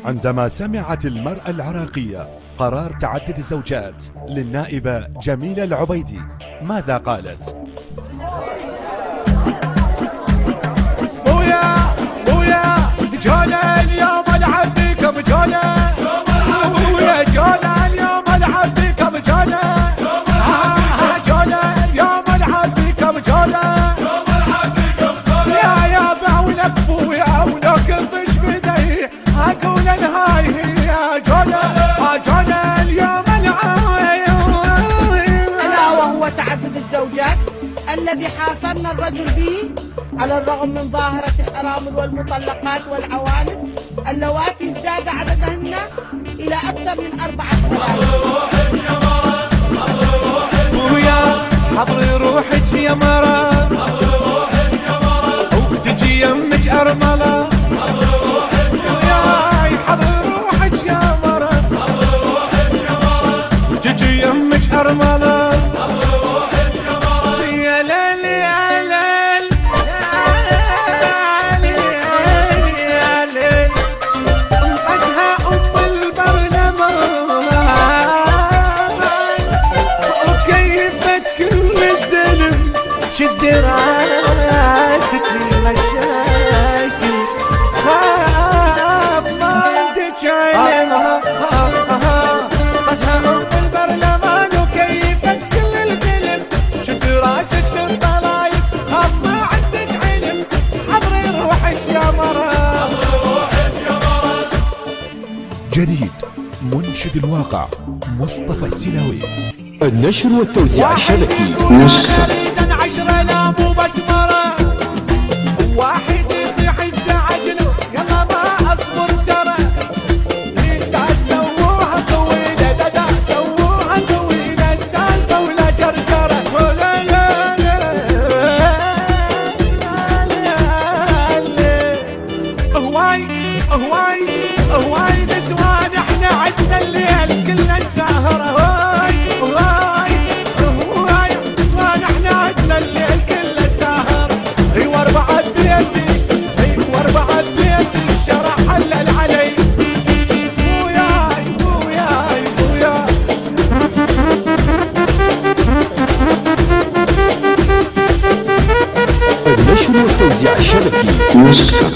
عندما سمعت المرأة العراقية قرار تعدد الزوجات للنائبة جميلة العبيدي ماذا قالت؟ بويا بويا جولا اليوم العب بكم جولا، بويا جولا اليوم العب بكم جولا، جولا اليوم العب بكم جولا، يا بعونك بويا ولك الضش بدي اقول هاي هي جولا، جولا اليوم الا وهو تعدد الزوجات الذي حاصرنا الرجل به على الرغم من ظاهرة الأرامل والمطلقات والعوانس اللواتي ازداد عددهن إلى أكثر من 4 بويا حضري روحك يا مرا، وتجي يمك أرملة، حضري روحك يا مرا، وتجي يمك أرملة، يا ليل يا ليل يا ليل، انقذها أم البرلمان وكيفت كل الزلم، شد راسك للمشاكل خاف ما عندك علم، انقذها أم البرلمان وكيفت كل الزلم، شد راسك للطلايب خاف ما عندك علم، حضري روحك يا مرا. جديد منشد الواقع مصطفى السلاوي. النشر والتوزيع الشبكي نسخة 10 لا مو بس مرة، واحد يصيح يستعجلوا يلا ما اصبر ترى، لا سووها طويلة لا سووها طويلة السالفة ولا جرجرة، ولا لا لا هواي هواي هواي نسوان احنا عدنا الليل كلنا السهرة، هواي هواي هواي نسوان احنا عدنا الليل كلنا السهرة، ايوه 4 بيتي ايوه 4 بيتي الشرع حلل علي، بوياي بوياي بوياي. النشر والتوزيع الشبكي نسخة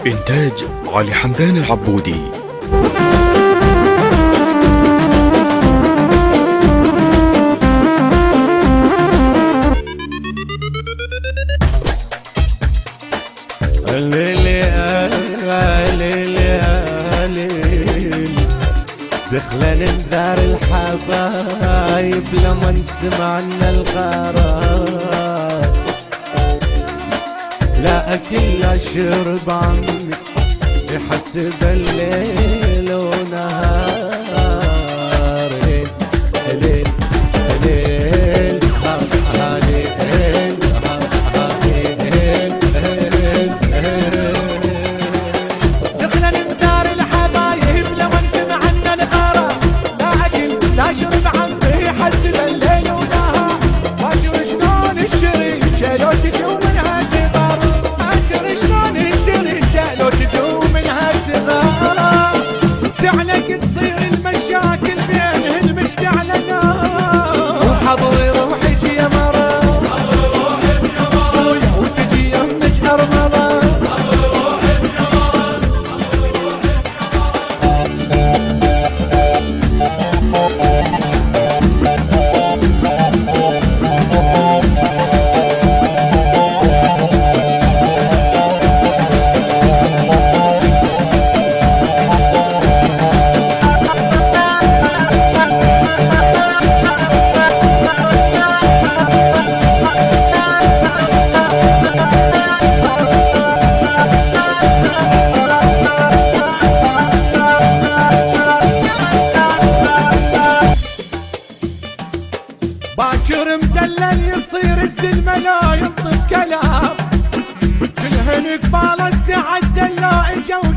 إنتاج علي حمدان العبودي. دخلنا ننذر الحبايب لما سمعنا القرار، لا أكل لا شرب عمي يحسب الليل ونهار، ليل ليل ليل دخلنا ننذر الحبايب لما سمعنا القرار، لا أكل لا شرب عمي يحسب الليل ونهار، فاجر شلون الشري جلو تجو منها تغار، فاجر شلون الشري جلو تجو منها تغار، تعلق تصير كلام كلهن قبال السعد لا اجوا